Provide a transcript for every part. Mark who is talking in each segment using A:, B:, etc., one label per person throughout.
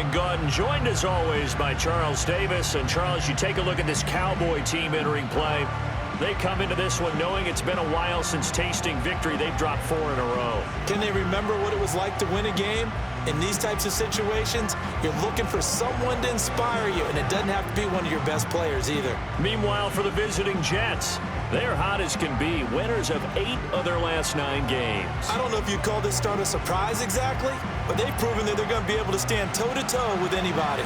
A: Brandon Gaudin, joined as always by Charles Davis. And Charles, you take a look at this Cowboy team entering play. They come into this one knowing it's been a while since tasting victory. They've dropped 4 in a row.
B: Can they remember what it was like to win a game? In these types of situations, you're looking for someone to inspire you, and it doesn't have to be one of your best players either.
A: Meanwhile, for the visiting Jets, they're hot as can be, winners of 8 of their last 9 games.
B: I don't know if you'd call this start a surprise exactly, but they've proven that they're going to be able to stand toe-to-toe with anybody.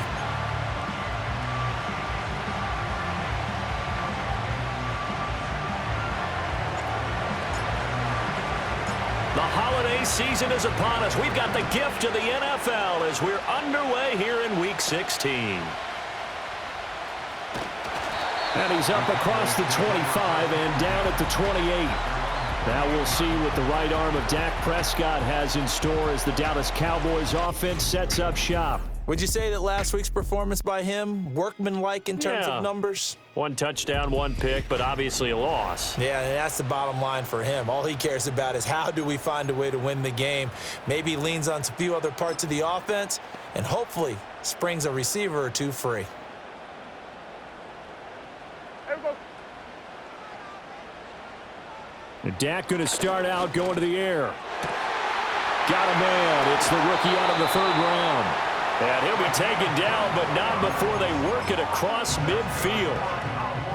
A: The holiday season is upon us. We've got the gift of the NFL as we're underway here in Week 16. And he's up across the 25 and down at the 28. Now we'll see what the right arm of Dak Prescott has in store as the Dallas Cowboys offense sets up shop.
B: Would you say that last week's performance by him, workmanlike in terms of numbers?
A: 1 touchdown, 1 pick, but obviously a loss.
B: Yeah, and that's the bottom line for him. All he cares about is how do we find a way to win the game. Maybe he leans on a few other parts of the offense and hopefully springs a receiver or 2 free.
A: Dak going to start out going to the air. Got a man. It's the rookie out of the 3rd round. And he'll be taken down, but not before they work it across midfield.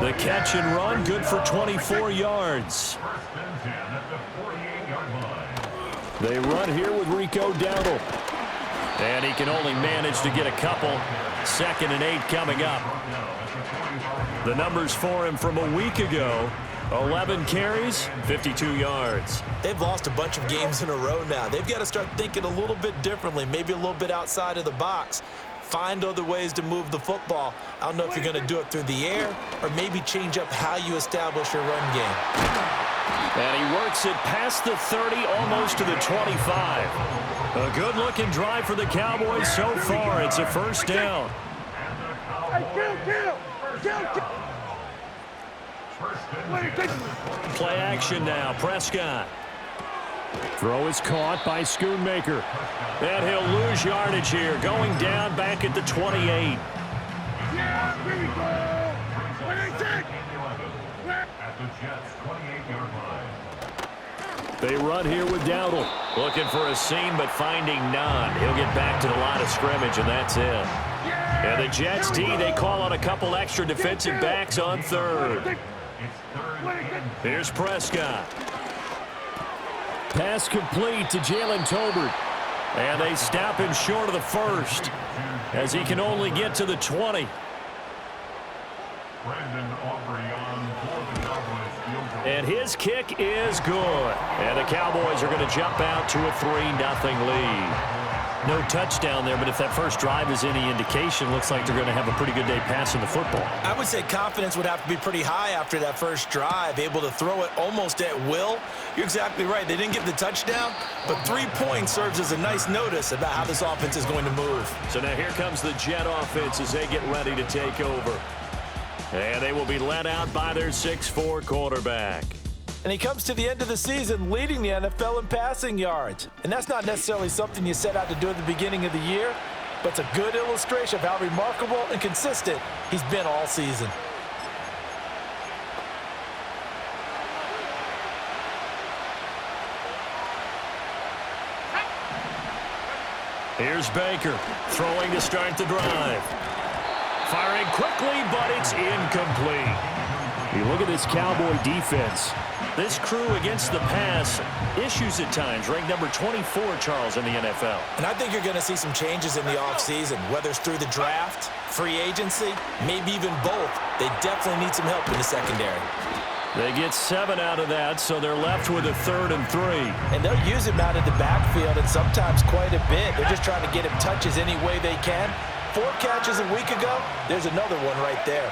A: The catch and run, good for 24 yards. They run here with Rico Dowdle. And he can only manage to get a couple. 2nd and 8 coming up. The numbers for him from a week ago. 11 carries, 52 yards.
B: They've lost a bunch of games in a row now. They've got to start thinking a little bit differently, maybe a little bit outside of the box. Find other ways to move the football. I don't know if you're going to do it through the air or maybe change up how you establish your run game.
A: And he works it past the 30, almost to the 25. A good-looking drive for the Cowboys so far. It's a 1st down. Play action now. Prescott. Throw is caught by Schoonmaker. And he'll lose yardage here. Going down back at the 28. They run here with Dowdle. Looking for a seam, but finding none. He'll get back to the line of scrimmage, and that's it. And the Jets D, they call on a couple extra defensive backs on 3rd. Here's Prescott. Pass complete to Jalen Tolbert. And they stop him short of the 1st as he can only get to the 20. And his kick is good. And the Cowboys are going to jump out to a 3-0 lead. No touchdown there, but if that first drive is any indication, looks like they're going to have a pretty good day passing the football.
B: I would say confidence would have to be pretty high after that first drive, able to throw it almost at will. You're exactly right. They didn't get the touchdown, but 3 points serves as a nice notice about how this offense is going to move.
A: So now here comes the Jet offense as they get ready to take over. And they will be led out by their 6'4" quarterback.
B: And he comes to the end of the season leading the NFL in passing yards. And that's not necessarily something you set out to do at the beginning of the year, but it's a good illustration of how remarkable and consistent he's been all season.
A: Here's Baker throwing to start the drive. Firing quickly, but it's incomplete. You look at this Cowboy defense. This crew against the pass, issues at times, ranked number 24, Charles, in the NFL.
B: And I think you're going to see some changes in the offseason, whether it's through the draft, free agency, maybe even both. They definitely need some help in the secondary.
A: They get 7 out of that, so they're left with a 3rd and 3.
B: And they'll use him out of the backfield and sometimes quite a bit. They're just trying to get him touches any way they can. 4 catches a week ago, there's another one right there.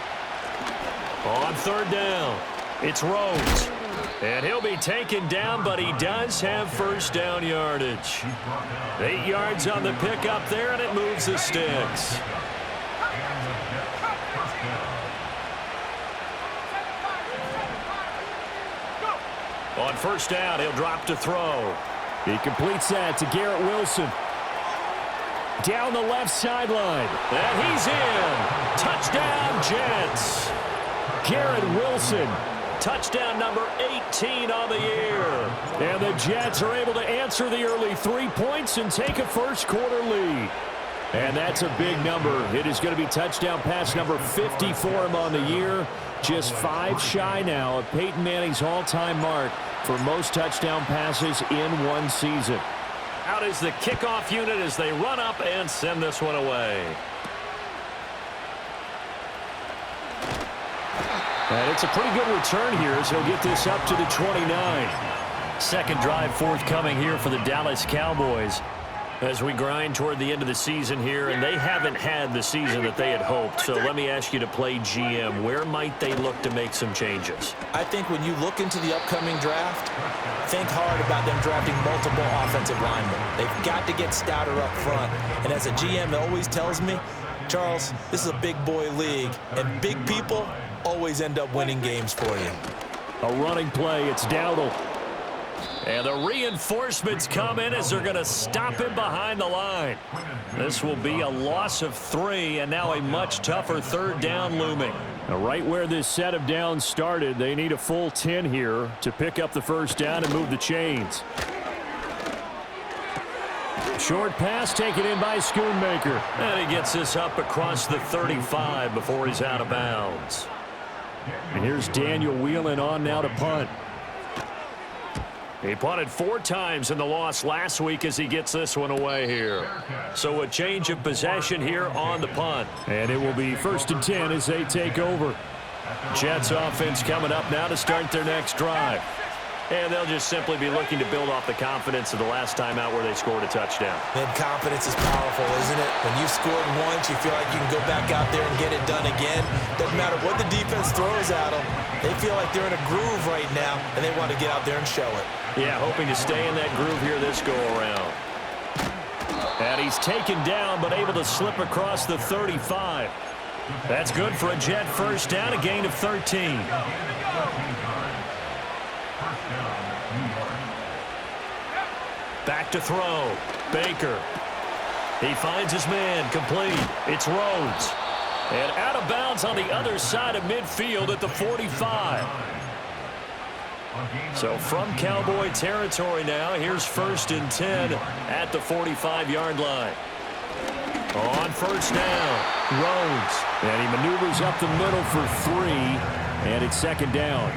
A: On 3rd down, it's Rhodes. And he'll be taken down, but he does have 1st down yardage. 8 yards on the pickup there, and it moves the sticks. On 1st down, he'll drop to throw. He completes that to Garrett Wilson. Down the left sideline. And he's in. Touchdown, Jets. Garrett Wilson. Touchdown number 18 on the year. And the Jets are able to answer the early 3 points and take a first-quarter lead. And that's a big number. It is going to be touchdown pass number 50 for him on the year. Just 5 shy now of Peyton Manning's all-time mark for most touchdown passes in one season. Out is the kickoff unit as they run up and send this one away. And it's a pretty good return here as he'll get this up to the 29. Second drive forthcoming here for the Dallas Cowboys as we grind toward the end of the season here, and they haven't had the season that they had hoped. So let me ask you to play GM. Where might they look to make some changes?
B: I think when you look into the upcoming draft, think hard about them drafting multiple offensive linemen. They've got to get stouter up front. And as a GM always tells me, Charles, this is a big boy league, and big people always end up winning games for you.
A: A running play. It's Dowdle. And the reinforcements come in as they're going to stop him behind the line. This will be a loss of 3, and now a much tougher third down looming. Now, right where this set of downs started, they need a full 10 here to pick up the first down and move the chains. Short pass taken in by Schoonmaker. And he gets this up across the 35 before he's out of bounds. And here's Daniel Whelan on now to punt. He punted 4 times in the loss last week as he gets this one away here. So a change of possession here on the punt. And it will be 1st and 10 as they take over. Jets offense coming up now to start their next drive. And they'll just simply be looking to build off the confidence of the last time out where they scored a touchdown.
B: And confidence is powerful, isn't it? When you've scored once, you feel like you can go back out there and get it done again. Doesn't matter what the defense throws at them. They feel like they're in a groove right now, and they want to get out there and show it.
A: Yeah, hoping to stay in that groove here this go-around. And he's taken down, but able to slip across the 35. That's good for a Jet first down, a gain of 13. Back to throw. Baker. He finds his man. Complete. It's Rhodes. And out of bounds on the other side of midfield at the 45. So from Cowboy territory now, here's 1st and 10 at the 45-yard line. On first down, Rhodes. And he maneuvers up the middle for 3, and it's 2nd down.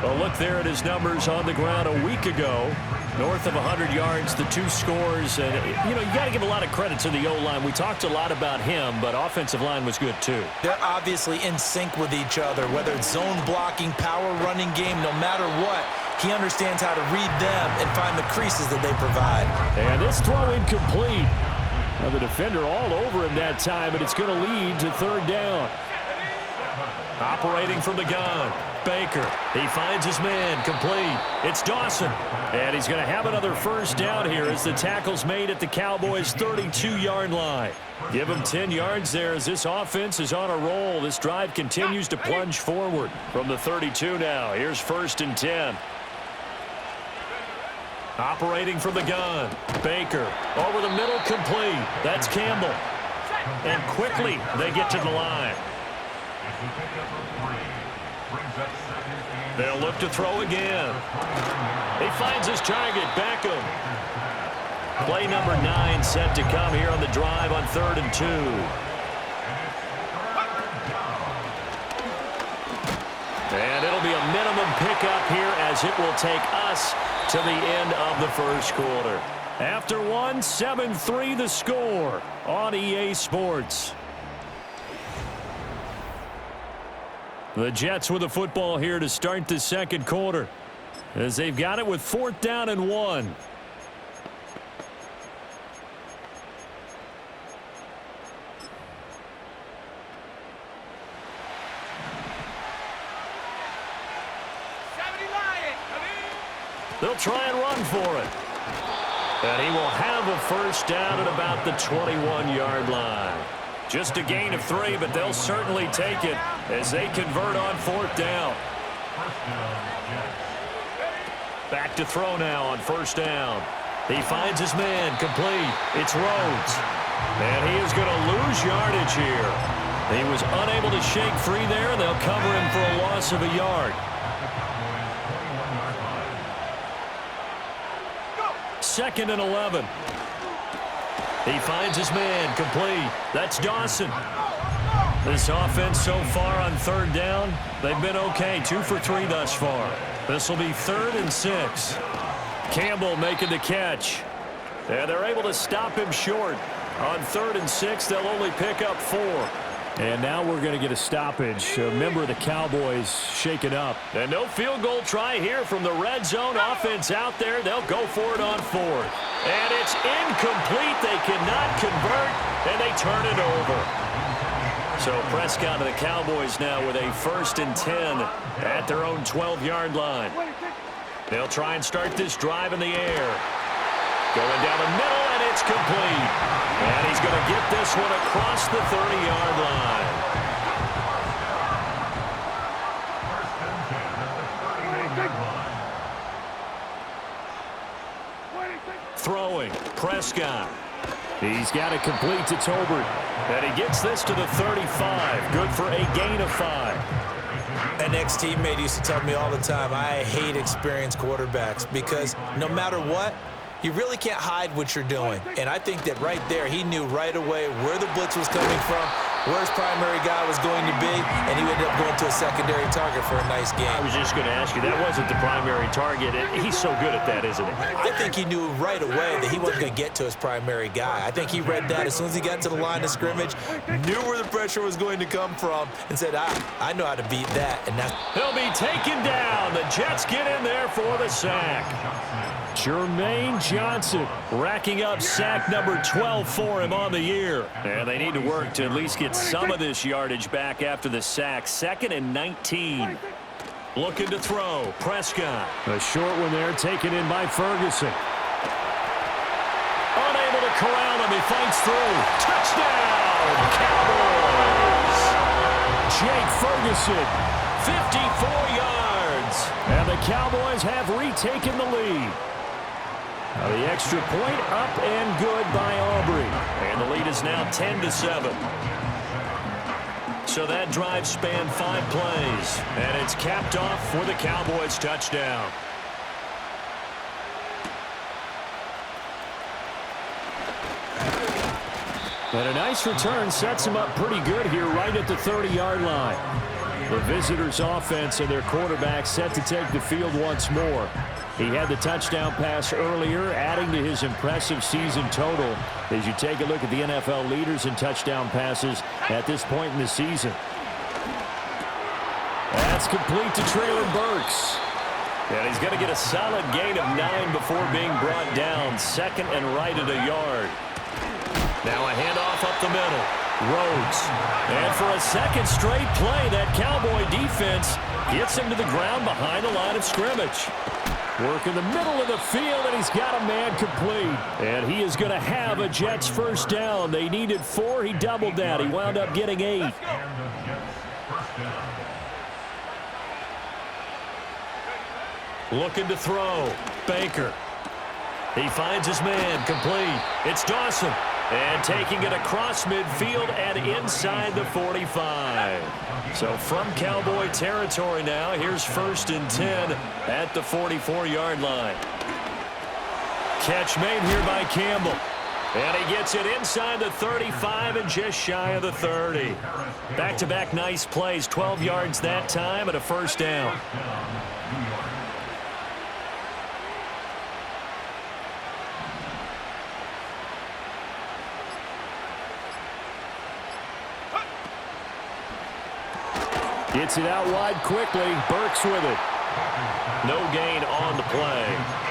A: A look there at his numbers on the ground a week ago. North of 100 yards, the 2 scores. And, you know, you got to give a lot of credit to the O-line. We talked a lot about him, but offensive line was good too.
B: They're obviously in sync with each other, whether it's zone blocking, power running game, no matter what. He understands how to read them and find the creases that they provide. And
A: this throw incomplete. Now the defender all over him that time, but it's going to lead to 3rd down. Operating from the gun. Baker. He finds his man. Complete. It's Dawson. And he's going to have another first down here as the tackle's made at the Cowboys' 32-yard line. Give him 10 yards there as this offense is on a roll. This drive continues to plunge forward from the 32 now. Here's 1st and 10. Operating from the gun. Baker. Over the middle. Complete. That's Campbell. And quickly they get to the line. They'll look to throw again. He finds his target, Beckham. Play number 9 set to come here on the drive on 3rd and 2. And it'll be a minimum pickup here as it will take us to the end of the first quarter. After 1, 7-3 the score on EA Sports. The Jets with the football here to start the second quarter as they've got it with 4th down and 1. They'll try and run for it. And he will have a first down at about the 21-yard line. Just a gain of 3, but they'll certainly take it as they convert on 4th down. Back to throw now on 1st down. He finds his man, complete. It's Rhodes. And he is going to lose yardage here. He was unable to shake free there, and they'll cover him for a loss of a yard. Second and 11. He finds his man, complete. That's Dawson. This offense so far on third down, they've been okay. 2 for 3 thus far. This will be 3rd and 6. Campbell making the catch. And they're able to stop him short. On 3rd and 6, they'll only pick up 4. And now we're going to get a stoppage. A member of the Cowboys shaken up. And no field goal try here from the red zone. Offense out there. They'll go for it on 4th. And it's incomplete. They cannot convert, and they turn it over. So Prescott and the Cowboys now with a 1st and 10 at their own 12-yard line. They'll try and start this drive in the air. Going down the middle, and it's complete. And he's going to get this one across the 30-yard line. Throwing, Prescott. He's got it complete to Tolbert. And he gets this to the 35. Good for a gain of 5.
B: An ex-teammate used to tell me all the time, I hate experienced quarterbacks because no matter what, you really can't hide what you're doing. And I think that right there, he knew right away where the blitz was coming from, where his primary guy was going to be, and he ended up going to a secondary target for a nice game.
A: I was just going to ask you, that wasn't the primary target. He's so good at that, isn't he?
B: I think he knew right away that he wasn't going to get to his primary guy. I think he read that as soon as he got to the line of scrimmage, knew where the pressure was going to come from, and said, I know how to beat that. And that's...
A: He'll be taken down. The Jets get in there for the sack. Jermaine Johnson racking up sack number 12 for him on the year. And they need to work to at least get some of this yardage back after the sack. 2nd and 19. Looking to throw. Prescott. A short one there taken in by Ferguson. Unable to corral him. He fights through. Touchdown, Cowboys. Jake Ferguson, 54 yards. And the Cowboys have retaken the lead. Now the extra point up and good by Aubrey. And the lead is now 10-7. So that drive spanned 5 plays. And it's capped off for the Cowboys touchdown. And a nice return sets them up pretty good here right at the 30-yard line. The visitors' offense and their quarterback set to take the field once more. He had the touchdown pass earlier, adding to his impressive season total as you take a look at the NFL leaders in touchdown passes at this point in the season. That's complete to Treylon Burks. And he's going to get a solid gain of 9 before being brought down. 2nd and right at a yard. Now a handoff up the middle. Rhodes. And for a second straight play, that Cowboy defense gets him to the ground behind the line of scrimmage. Work in the middle of the field, and he's got a man complete. And he is going to have a Jets first down. They needed 4. He doubled that. He wound up getting 8. Looking to throw. Baker. He finds his man complete. It's Dawson. And taking it across midfield and inside the 45. So from Cowboy territory now, here's 1st and 10 at the 44-yard line. Catch made here by Campbell. And he gets it inside the 35 and just shy of the 30. Back-to-back nice plays, 12 yards that time and a first down. Gets it out wide quickly. Burks with it. No gain on the play.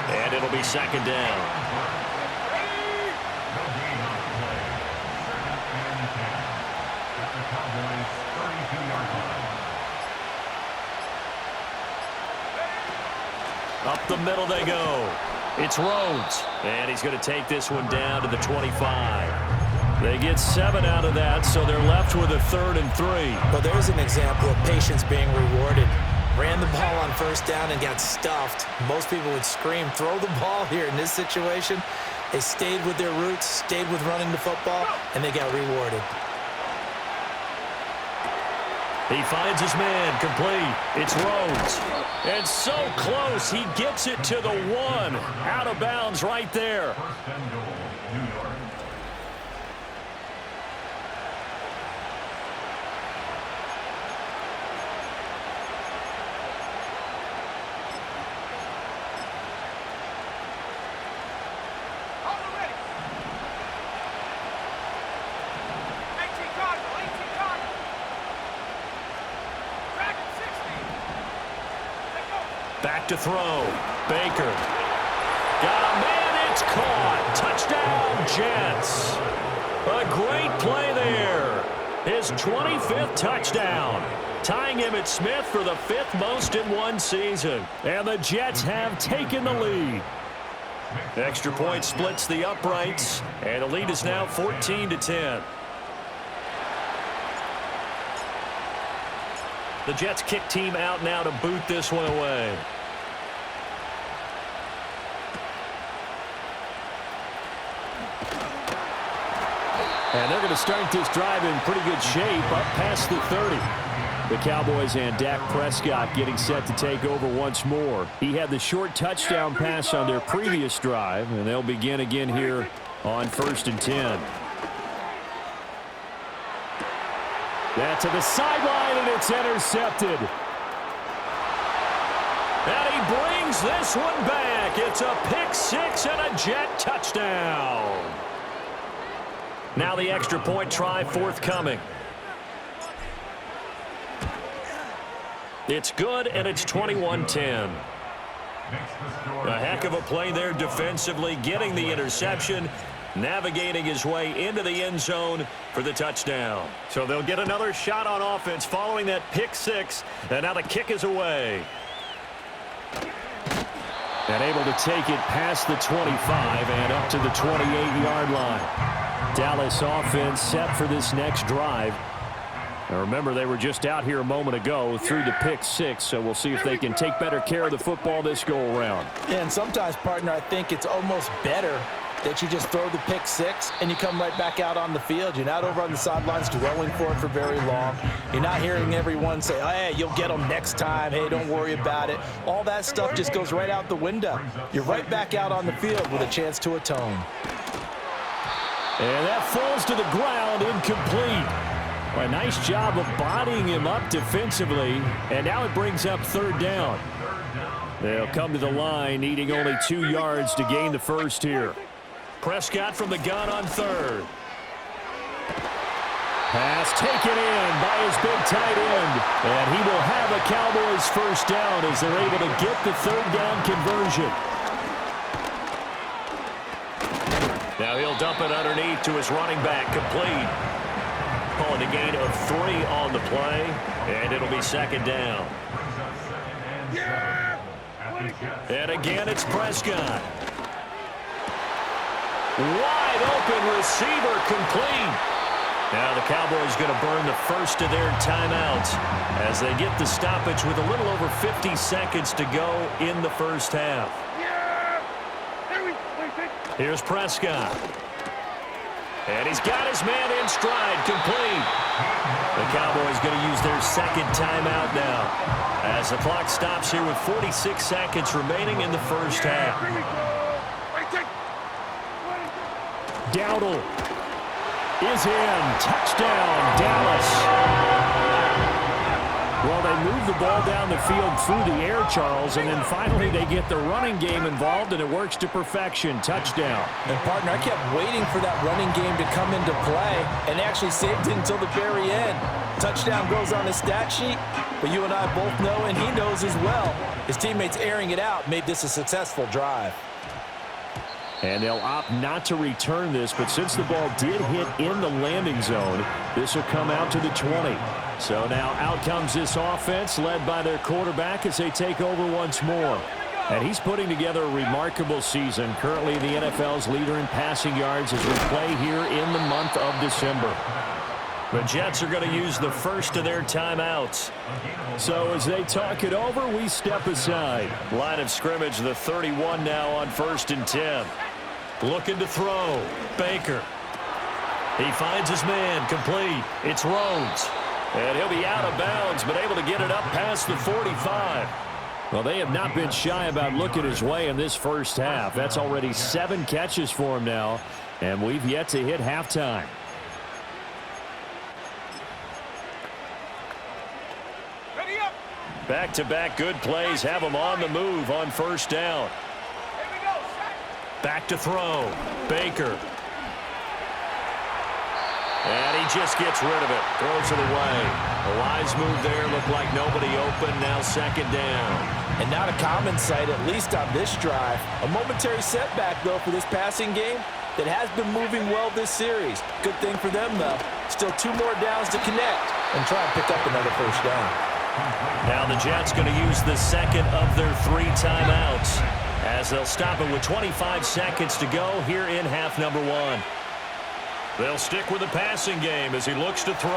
A: And it'll be 2nd down. Up the middle they go. It's Rhodes. And he's going to take this one down to the 25. They get 7 out of that, so they're left with a 3rd and 3.
B: Well, there's an example of patience being rewarded. Ran the ball on first down and got stuffed. Most people would scream, throw the ball here. In this situation, they stayed with their roots, stayed with running the football, and they got rewarded.
A: He finds his man, complete. It's Rhodes. And so close, he gets it to the 1. Out of bounds right there. Back to throw. Baker. Got a man. It's caught. Touchdown, Jets. A great play there. His 25th touchdown. Tying him at Smith for the 5th most in one season. And the Jets have taken the lead. Extra point splits the uprights. And the lead is now 14-10. The Jets kick team out now to boot this one away. And they're going to start this drive in pretty good shape up past the 30. The Cowboys and Dak Prescott getting set to take over once more. He had the short touchdown pass on their previous drive, and they'll begin again here on 1st and 10. That to the sideline, and it's intercepted. And he brings this one back. It's a pick 6 and a Jet touchdown. Now the extra point try forthcoming. It's good, and it's 21-10. A heck of a play there defensively, getting the interception, navigating his way into the end zone for the touchdown. So they'll get another shot on offense following that pick 6, and now the kick is away. And able to take it past the 25 and up to the 28-yard line. Dallas offense set for this next drive. Now remember, they were just out here a moment ago through the pick 6, so we'll see if they can take better care of the football this go-around.
B: Yeah, and sometimes, partner, I think it's almost better that you just throw the pick 6 and you come right back out on the field. You're not over on the sidelines dwelling for it for very long. You're not hearing everyone say, hey, you'll get them next time. Hey, don't worry about it. All that stuff just goes right out the window. You're right back out on the field with a chance to atone.
A: And that falls to the ground, incomplete. A nice job of bodying him up defensively, and now it brings up 3rd down. They'll come to the line, needing only 2 yards to gain the first here. Prescott from the gun on 3rd. Pass taken in by his big tight end, and he will have a Cowboys first down as they're able to get the 3rd down conversion. Now he'll dump it underneath to his running back, complete. Calling a gain of 3 on the play, and it'll be 2nd down. And again, it's Prescott. Wide open receiver, complete. Now the Cowboys going to burn the first of their timeouts as they get the stoppage with a little over 50 seconds to go in the first half. Here's Prescott. And he's got his man in stride, complete. The Cowboys going to use their 2nd timeout now as the clock stops here with 46 seconds remaining in the first half. Dowdle is in. Touchdown, Dallas. Well, they move the ball down the field through the air, Charles, and then finally they get the running game involved, and it works to perfection. Touchdown.
B: And, partner, I kept waiting for that running game to come into play, and they actually saved it until the very end. Touchdown goes on the stat sheet, but you and I both know, and he knows as well, his teammates airing it out made this a successful drive.
A: And they'll opt not to return this, but since the ball did hit in the landing zone, this will come out to the 20. So now out comes this offense led by their quarterback as they take over once more. And he's putting together a remarkable season, currently the NFL's leader in passing yards as we play here in the month of December. The Jets are going to use the first of their timeouts. So as they talk it over, we step aside. Line of scrimmage, the 31 now on 1st and 10. Looking to throw. Baker. He finds his man. Complete. It's Rhodes. And he'll be out of bounds, but able to get it up past the 45. Well, they have not been shy about looking his way in this first half. That's already 7 catches for him now, and we've yet to hit halftime. Back-to-back good plays have him on the move on 1st down. Back to throw. Baker. And he just gets rid of it. Throws it away. A wise move there. Looked like nobody open. Now 2nd down.
B: And not a common sight, at least on this drive. A momentary setback, though, for this passing game that has been moving well this series. Good thing for them, though. Still 2 more downs to connect and try and pick up another 1st down.
A: Now the Jets going to use the 2nd of their 3 timeouts as they'll stop it with 25 seconds to go here in half number 1. They'll stick with the passing game as he looks to throw.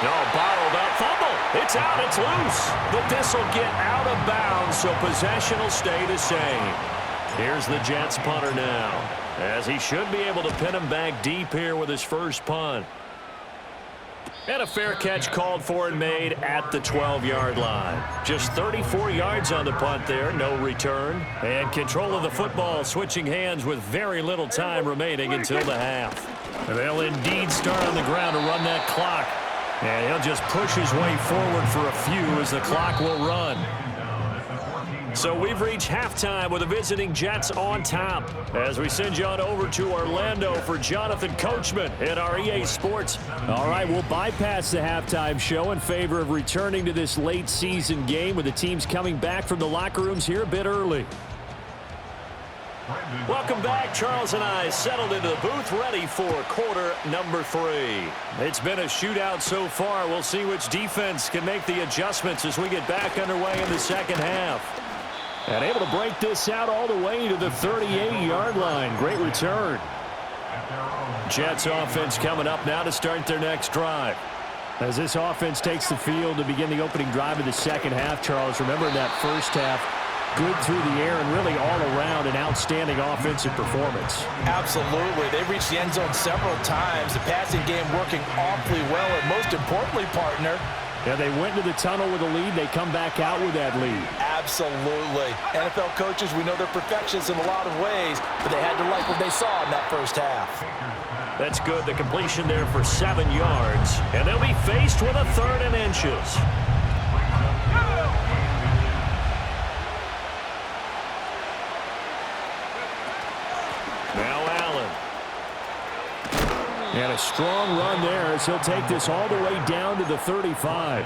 A: No, bottled up. Fumble. It's out. It's loose. But this will get out of bounds, so possession will stay the same. Here's the Jets punter now, as he should be able to pin him back deep here with his first punt. And a fair catch called for and made at the 12-yard line. Just 34 yards on the punt there, no return. And control of the football switching hands with very little time remaining until the half. They'll indeed start on the ground to run that clock. And he'll just push his way forward for a few as the clock will run. So we've reached halftime with the visiting Jets on top. As we send you on over to Orlando for Jonathan Coachman at our EA Sports. All right, we'll bypass the halftime show in favor of returning to this late season game with the teams coming back from the locker rooms here a bit early. Welcome back. Charles and I settled into the booth ready for quarter number 3. It's been a shootout so far. We'll see which defense can make the adjustments as we get back underway in the 2nd half. And able to break this out all the way to the 38-yard line. Great return. Jets offense coming up now to start their next drive. As this offense takes the field to begin the opening drive of the 2nd half, Charles, remember in that first half, good through the air and really all around an outstanding offensive performance.
B: Absolutely. They reached the end zone several times. The passing game working awfully well. And most importantly, partner,
A: yeah, they went to the tunnel with a lead. They come back out with that lead.
B: Absolutely. NFL coaches, we know they're perfectionists in a lot of ways, but they had to like what they saw in that first half.
A: That's good. The completion there for 7 yards. And they'll be faced with a 3rd and inches. Now Allen. And a strong run there as he'll take this all the way down to the 35.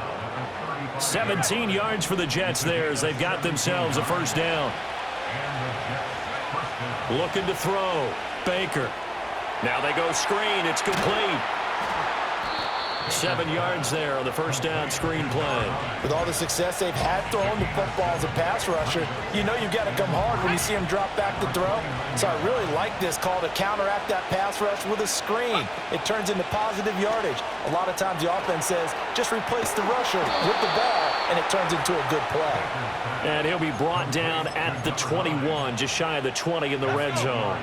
A: 17 yards for the Jets there as they've got themselves a 1st down. Looking to throw. Baker. Now they go screen. It's complete. 7 yards there on the 1st down screen play.
B: With all the success they've had throwing the football as a pass rusher, you know you've got to come hard when you see him drop back to throw. So I really like this call to counteract that pass rush with a screen. It turns into positive yardage. A lot of times the offense says, just replace the rusher with the ball, and it turns into a good play.
A: And he'll be brought down at the 21, just shy of the 20 in the red zone.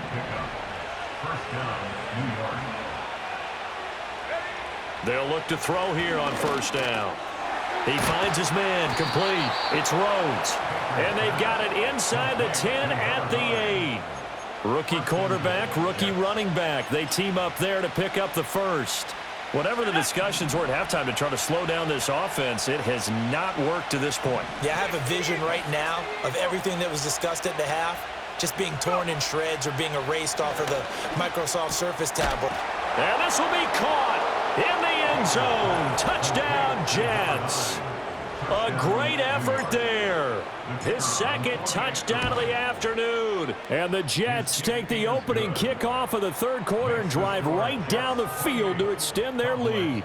A: They'll look to throw here on 1st down. He finds his man. Complete. It's Rhodes. And they've got it inside the 10 at the 8. Rookie quarterback, rookie running back. They team up there to pick up the 1st. Whatever the discussions were at halftime to try to slow down this offense, it has not worked to this point.
B: Yeah, I have a vision right now of everything that was discussed at the half just being torn in shreds or being erased off of the Microsoft Surface tablet.
A: And this will be caught in the end zone. Touchdown, Jets. A great effort there. His 2nd touchdown of the afternoon. And the Jets take the opening kickoff of the 3rd quarter and drive right down the field to extend their lead.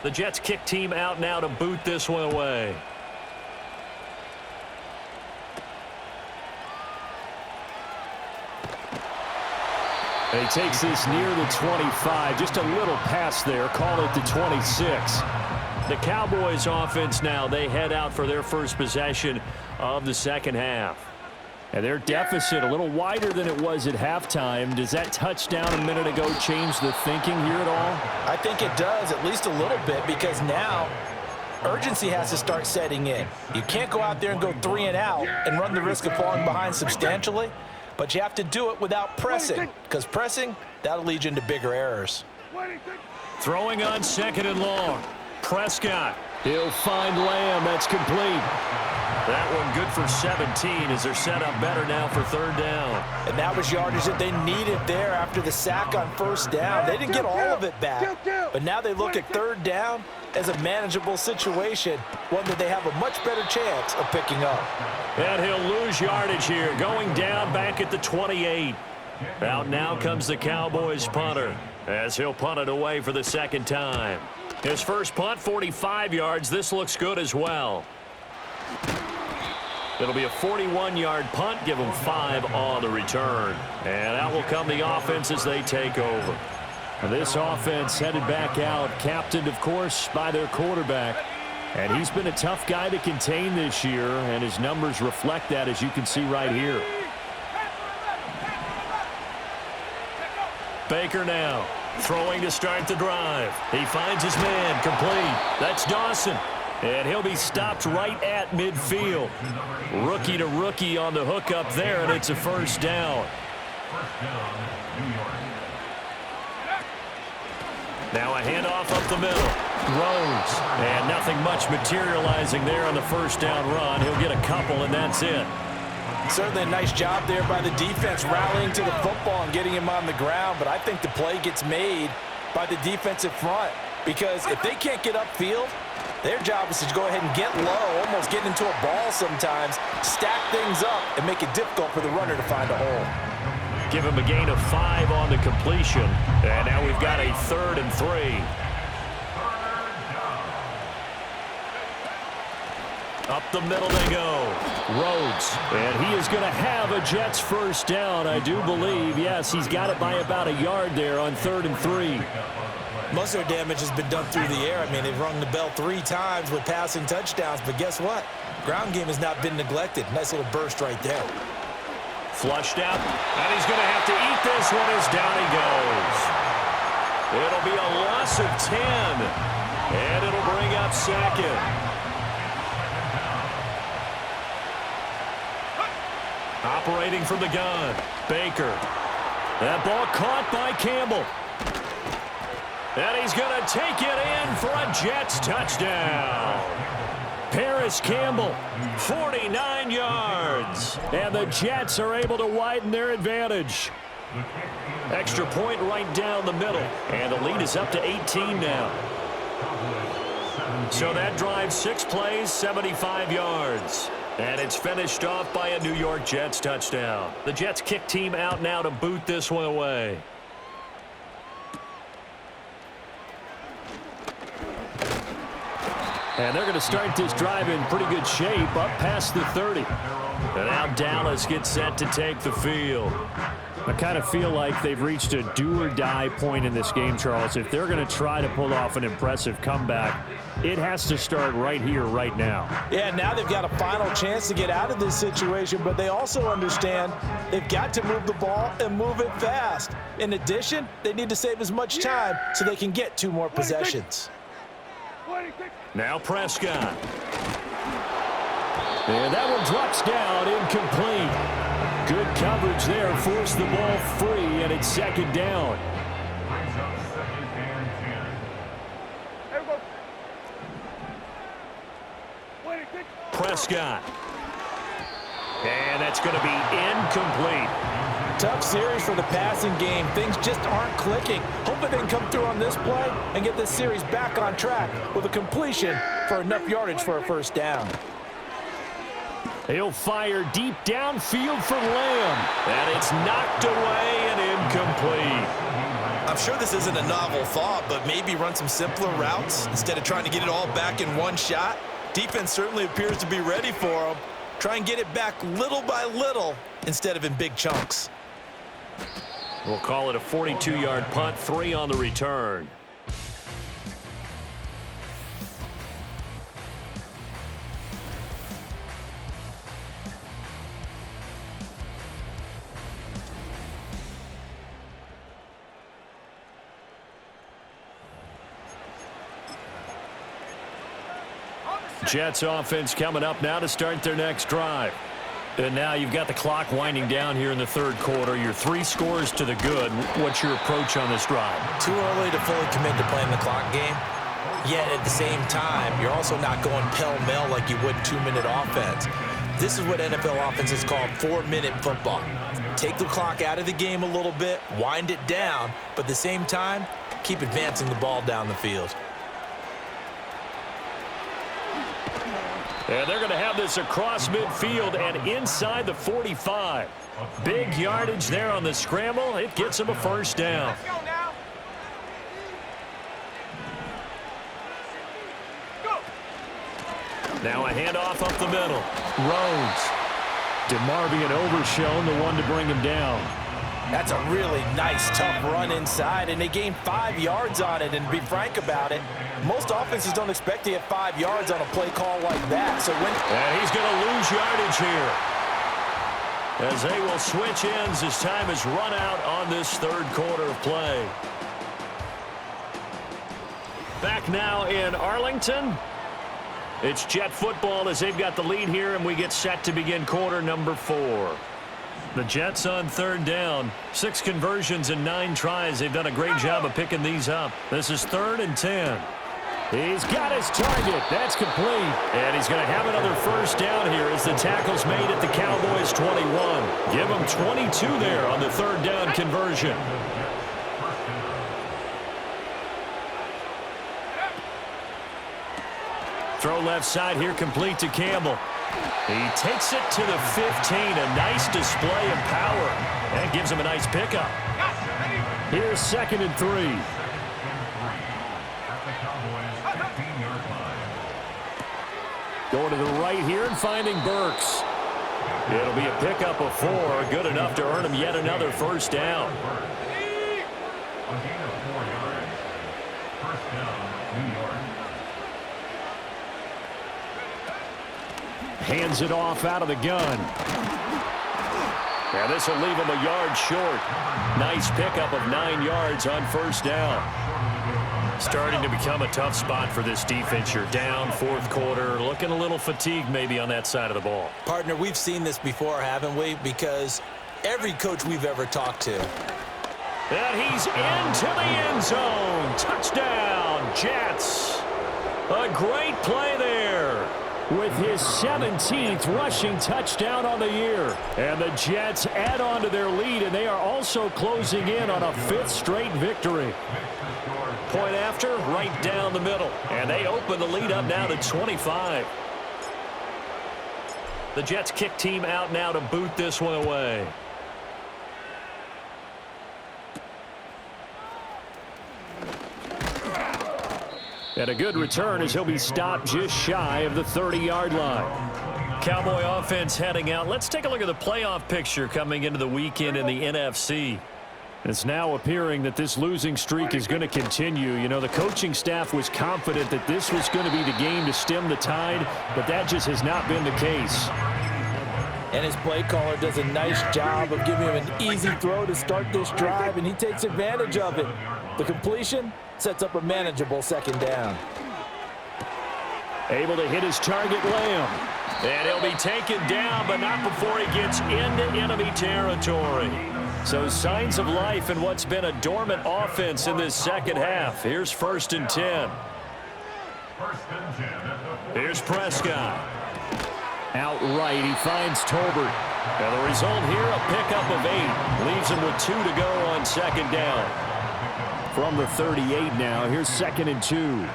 A: The Jets kick team out now to boot this one away. And he takes this near the 25. Just a little pass there. Call it the 26. The Cowboys offense now, they head out for their first possession of the second half. And their deficit a little wider than it was at halftime. Does that touchdown a minute ago change the thinking here at all?
B: I think it does, at least a little bit, because now urgency has to start setting in. You can't go out there and go 3 and out and run the risk of falling behind substantially, but you have to do it without pressing, because pressing, that'll lead you into bigger errors.
A: Throwing on 2nd and long. Prescott. He'll find Lamb. That's complete. That one good for 17 as they're set up better now for 3rd down.
B: And that was yardage that they needed there after the sack on 1st down. They didn't get all of it back, but now they look at 3rd down as a manageable situation, one that they have a much better chance of picking up.
A: And he'll lose yardage here, going down back at the 28. Out now comes the Cowboys punter as he'll punt it away for the 2nd time. His first punt, 45 yards. This looks good as well. It'll be a 41-yard punt. Give them 5 on the return. And out will come the offense as they take over. And this offense headed back out, captained, of course, by their quarterback. And he's been a tough guy to contain this year, and his numbers reflect that, as you can see right here. Baker now. Throwing to start the drive. He finds his man, complete. That's Dawson. And he'll be stopped right at midfield. Rookie to rookie on the hook up there, and it's a 1st down. Now a handoff up the middle. Rhodes. And nothing much materializing there on the 1st down run. He'll get a couple, and that's it.
B: Certainly a nice job there by the defense rallying to the football and getting him on the ground, but I think the play gets made by the defensive front, because if they can't get upfield, their job is to go ahead and get low, almost get into a ball sometimes, stack things up, and make it difficult for the runner to find a hole.
A: Give him a gain of 5 on the completion, and now we've got a 3rd and 3. Up the middle they go. Rhodes. And he is going to have a Jets 1st down, I do believe. Yes, he's got it by about a yard there on 3rd and 3.
B: Most of their damage has been done through the air. I mean, they've rung the bell 3 times with passing touchdowns, but guess what? Ground game has not been neglected. Nice little burst right there.
A: Flushed out, and he's going to have to eat this one as down he goes. It'll be a loss of 10, and it'll bring up 2nd. Operating from the gun, Baker. That ball caught by Campbell. And he's going to take it in for a Jets touchdown. Paris Campbell, 49 yards. And the Jets are able to widen their advantage. Extra point right down the middle. And the lead is up to 18 now. So that drive, 6 plays, 75 yards. And it's finished off by a New York Jets touchdown. The Jets kick team out now to boot this one away. And they're going to start this drive in pretty good shape, up past the 30. And now Dallas gets set to take the field. I kind of feel like they've reached a do-or-die point in this game, Charles. If they're going to try to pull off an impressive comeback, it has to start right here, right now.
B: Yeah, now they've got a final chance to get out of this situation, but they also understand they've got to move the ball and move it fast. In addition, they need to save as much time so they can get 2 more possessions.
A: Now Prescott. And that one drops down, incomplete. Good coverage there, forced the ball free, and it's 2nd down. Prescott. And that's going to be incomplete.
B: Tough series for the passing game. Things just aren't clicking. Hoping they can come through on this play and get this series back on track with a completion for enough yardage for a 1st down.
A: He'll fire deep downfield for Lamb. And it's knocked away and incomplete.
B: I'm sure this isn't a novel thought, but maybe run some simpler routes instead of trying to get it all back in one shot. Defense certainly appears to be ready for them. Try and get it back little by little instead of in big chunks.
A: We'll call it a 42-yard punt, 3 on the return. Jets offense coming up now to start their next drive. And now you've got the clock winding down here in the third quarter. Your 3 scores to the good. What's your approach on this drive?
B: Too early to fully commit to playing the clock game. Yet at the same time, you're also not going pell-mell like you would 2-minute offense. This is what NFL offenses call 4-minute football. Take the clock out of the game a little bit, wind it down, but at the same time, keep advancing the ball down the field.
A: And they're going to have this across midfield and inside the 45. Big yardage there on the scramble. It gets them a first down.
C: Let's go now. Go.
A: Now a handoff up the middle. Rhodes. DeMarvion overshown, the one to bring him down.
B: That's a really nice, tough run inside, and they gained 5 yards on it. And to be frank about it, most offenses don't expect to get 5 yards on a play call like that. So
A: and he's going to lose yardage here, as they will switch ends as time has run out on this third quarter of play. Back now in Arlington. It's Jet football as they've got the lead here, and we get set to begin quarter number 4. The Jets on third down. 6 conversions and 9 tries. They've done a great job of picking these up. This is 3rd and 10. He's got his target. That's complete. And he's going to have another first down here as the tackle's made at the Cowboys' 21. Give him 22 there on the 3rd down conversion. Throw left side here, complete to Campbell. He takes it to the 15. A nice display of power. That gives him a nice pickup. Here's 2nd and 3. Going to the right here and finding Burks. It'll be a pickup of 4. Good enough to earn him yet another first down. Hands it off out of the gun. Now this will leave him a yard short. Nice pickup of 9 yards on first down. Starting to become a tough spot for this defense. You're down 4th quarter. Looking a little fatigued maybe on that side of the ball.
B: Partner, we've seen this before, haven't we? Because every coach we've ever talked to.
A: And he's into the end zone. Touchdown, Jets. A great play there, with his 17th rushing touchdown on the year. And the Jets add on to their lead, and they are also closing in on a 5th straight victory. Point after, right down the middle. And they open the lead up now to 25. The Jets kick team out now to boot this one away. And a good return as he'll be stopped just shy of the 30-yard line. Cowboy offense heading out. Let's take a look at the playoff picture coming into the weekend in the NFC. It's now appearing that this losing streak is going to continue. You know, the coaching staff was confident that this was going to be the game to stem the tide, but that just has not been the case.
B: And his play caller does a nice job of giving him an easy throw to start this drive, and he takes advantage of it. The completion sets up a manageable 2nd down.
A: Able to hit his target, Lamb. And he'll be taken down, but not before he gets into enemy territory. So signs of life in what's been a dormant offense in this second half. Here's 1st and 10. Here's Prescott. Outright, he finds Tolbert. And the result here, a pickup of 8. Leaves him with 2 to go on 2nd down. From the 38 now, here's 2nd and 2.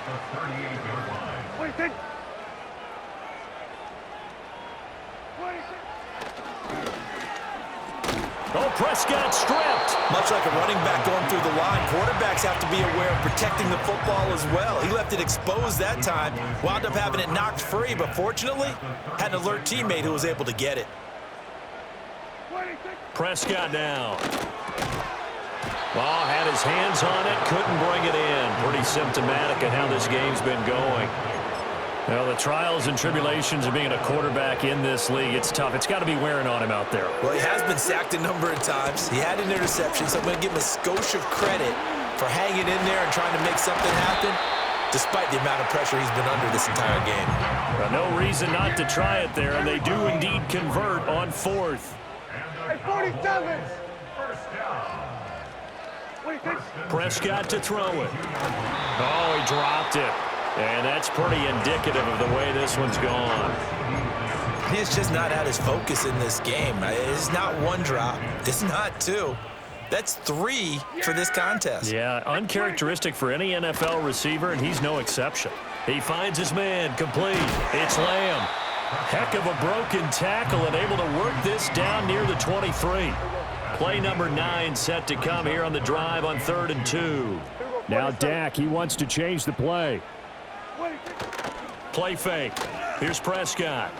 A: Oh, Prescott stripped.
B: Much like a running back going through the line, quarterbacks have to be aware of protecting the football as well. He left it exposed that time, wound up having it knocked free, but fortunately, had an alert teammate who was able to get it.
A: Prescott now. Oh, had his hands on it, couldn't bring it in. Pretty symptomatic of how this game's been going. Well, the trials and tribulations of being a quarterback in this league, it's tough. It's got to be wearing on him out there.
B: Well, he has been sacked a number of times. He had an interception, so I'm going to give him a skosh of credit for hanging in there and trying to make something happen, despite the amount of pressure he's been under this entire game.
A: Well, no reason not to try it there, and they do indeed convert on fourth.
C: Hey, 47!
A: Prescott to throw it. Oh, he dropped it. And that's pretty indicative of the way this one's gone.
B: He's just not had his focus in this game. It's not one drop. It's not two. That's three for this contest.
A: Yeah, uncharacteristic for any NFL receiver, and he's no exception. He finds his man, complete. It's Lamb. Heck of a broken tackle and able to work this down near the 23. Play number 9 set to come here on the drive on 3rd and 2. Now Dak, he wants to change the play. Play fake. Here's Prescott.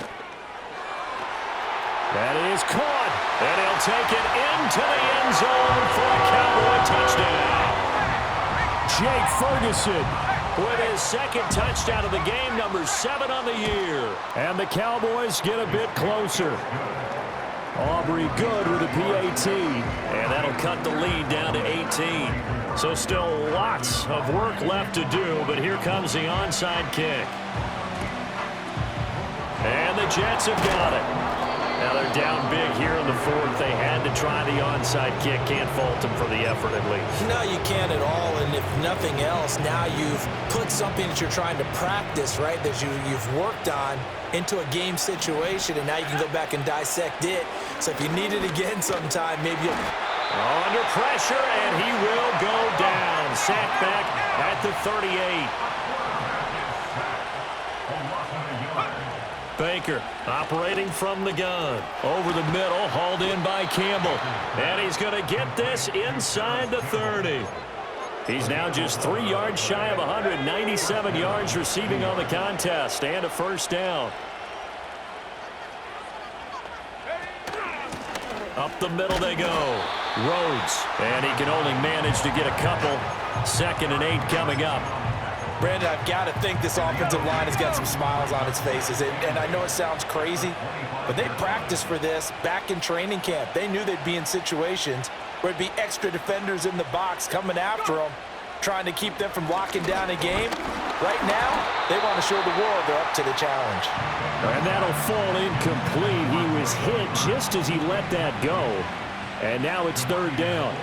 A: That is caught. And he'll take it into the end zone for a Cowboy touchdown. Jake Ferguson with his second touchdown of the game, number 7 on the year. And the Cowboys get a bit closer. Aubrey Good with a PAT. And that'll cut the lead down to 18. So still lots of work left to do, but here comes the onside kick. And the Jets have got it. Now they're down big here in the 4th. They had to try the onside kick. Can't fault them for the effort at least.
B: No, you can't at all. And if nothing else, now you've put something that you're trying to practice, right, that you've worked on into a game situation, and now you can go back and dissect it. So if you need it again sometime, maybe you'll...
A: Under pressure, and he will go down. Sacked back at the 38. Baker operating from the gun. Over the middle, hauled in by Campbell. And he's going to get this inside the 30. He's now just 3 yards shy of 197 yards receiving on the contest, and a first down. Up the middle they go. Rhodes, and he can only manage to get a couple. 2nd and 8 coming up.
B: Brandon, I've got to think this offensive line has got some smiles on its faces. And I know it sounds crazy, but they practiced for this back in training camp. They knew they'd be in situations where it'd be extra defenders in the box coming after them, trying to keep them from locking down a game. Right now, they want to show the world they're up to the challenge.
A: And that'll fall incomplete. He was hit just as he let that go. And now it's 3rd down.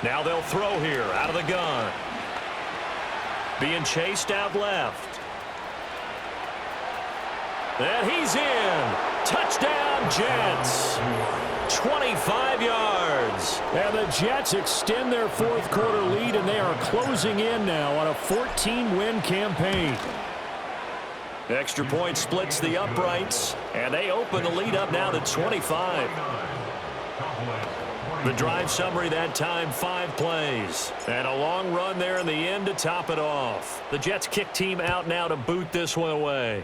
A: Now they'll throw here out of the gun. Being chased out left. And he's in. Touchdown, Jets. 25 yards. And the Jets extend their 4th quarter lead, and they are closing in now on a 14-win campaign. Extra point splits the uprights, and they open the lead up now to 25. The drive summary that time, 5 plays. And a long run there in the end to top it off. The Jets kick team out now to boot this one away.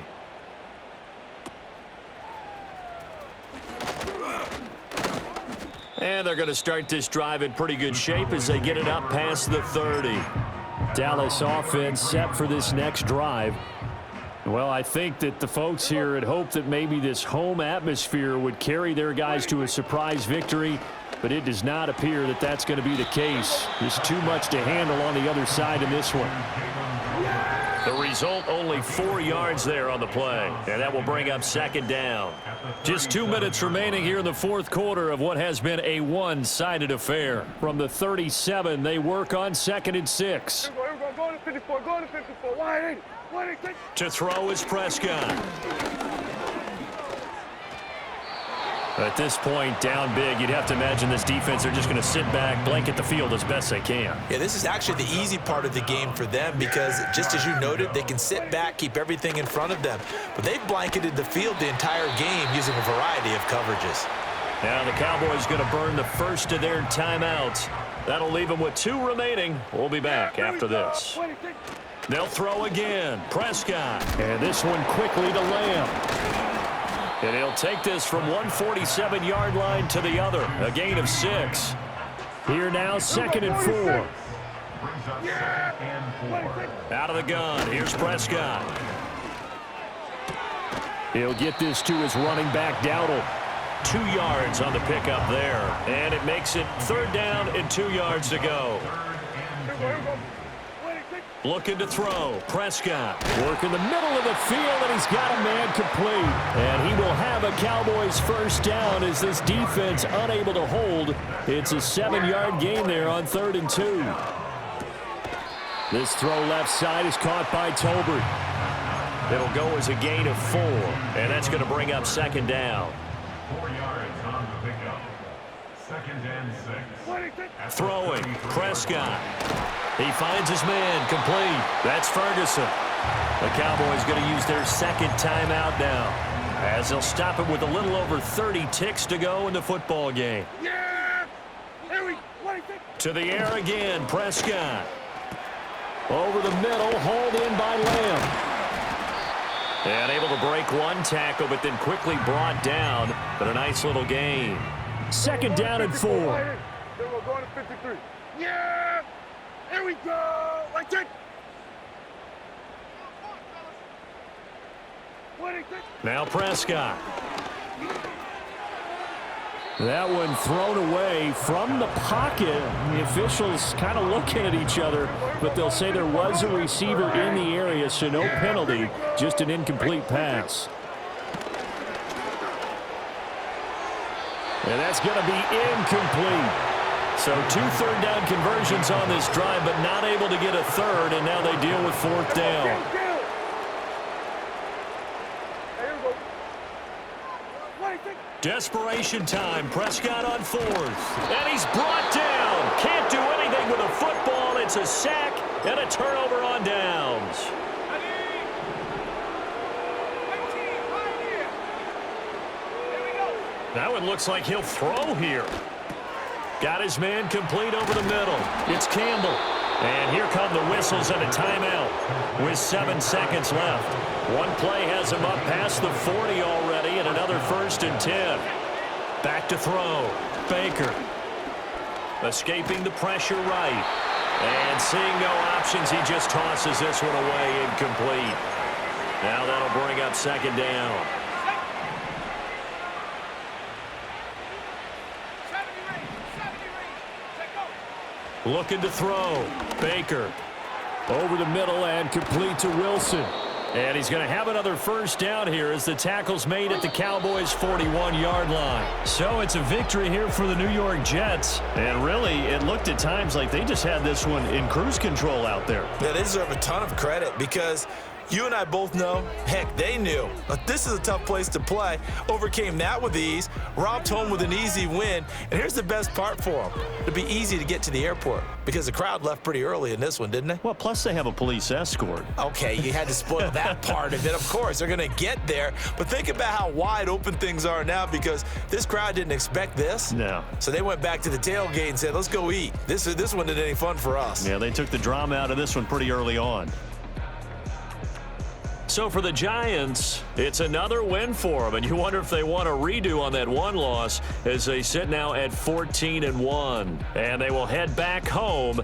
A: And they're going to start this drive in pretty good shape as they get it up past the 30. Dallas offense set for this next drive. Well, I think that the folks here had hoped that maybe this home atmosphere would carry their guys to a surprise victory, but it does not appear that that's going to be the case. There's too much to handle on the other side in this one. The result, only 4 yards there on the play, and that will bring up 2nd down. Just 2 minutes remaining here in the 4th quarter of what has been a one-sided affair. From the 37, they work on 2nd and 6.
C: Go to 54, go to 54, wide 80.
A: To throw is Prescott. At this point, down big, you'd have to imagine this defense, they're just going to sit back, blanket the field as best they can.
B: Yeah, this is actually the easy part of the game for them because, just as you noted, they can sit back, keep everything in front of them. But they've blanketed the field the entire game using a variety of coverages.
A: Now the Cowboys going to burn the first of their timeouts. That'll leave them with 2 remaining. We'll be back after this. They'll throw again. Prescott. And this one quickly to Lamb. And he'll take this from 147-yard line to the other. A gain of 6. Here now, 2nd and 4. Out of the gun. Here's Prescott. He'll get this to his running back, Dowdle. 2 yards on the pickup there. And it makes it 3rd down and 2 yards to go. Looking to throw. Prescott. Work in the middle of the field, and he's got a man complete. And he will have a Cowboys first down as this defense unable to hold. It's a 7-yard gain there on 3rd and 2. This throw left side is caught by Tolbert. It'll go as a gain of 4, and that's going to bring up 2nd down.
D: 4 yards on the pickup. 2nd and 6.
A: Throwing. Prescott. He finds his man complete. That's Ferguson. The Cowboys going to use their 2nd timeout now, as they'll stop it with a little over 30 ticks to go in the football game. To the air again. Prescott. Over the middle, hauled in by Lamb. And able to break 1 tackle, but then quickly brought down. But a nice little gain. 2nd down and 4.
C: Then we're going to 53. Yeah! Here we go! Like that!
A: Now Prescott. That one thrown away from the pocket. The officials kind of looking at each other, but they'll say there was a receiver in the area, so no penalty, just an incomplete pass. And that's going to be incomplete. So 2 third down conversions on this drive, but not able to get a 3rd, and now they deal with 4th down. Desperation time. Prescott on 4th. And he's brought down. Can't do anything with a football. It's a sack and a turnover on downs. That one looks like he'll throw here. Got his man complete over the middle. It's Campbell. And here come the whistles and a timeout with 7 seconds left. One play has him up past the 40 already, and another 1st and 10. Back to throw. Baker. Escaping the pressure right. And seeing no options, he just tosses this one away incomplete. Now that'll bring up 2nd down. Looking to throw. Baker. Over the middle and complete to Wilson. And he's going to have another 1st down here as the tackle's made at the Cowboys' 41-yard line. So it's a victory here for the New York Jets. And really, it looked at times like they just had this one in cruise control out there.
B: Yeah, they deserve a ton of credit because you and I both know, heck, they knew. This is a tough place to play. Overcame that with ease, robbed home with an easy win. And here's the best part for them. It'd be easy to get to the airport because the crowd left pretty early in this one, didn't they?
A: Well, plus they have a police escort.
B: Okay, you had to spoil that part of it. Of course, they're going to get there. But think about how wide open things are now because this crowd didn't expect this.
A: No.
B: So they went back to the tailgate and said, let's go eat. This one isn't any fun for us.
A: Yeah, they took the drama out of this one pretty early on. So for the Giants, it's another win for them, and you wonder if they want a redo on that one loss as they sit now at 14-1, and they will head back home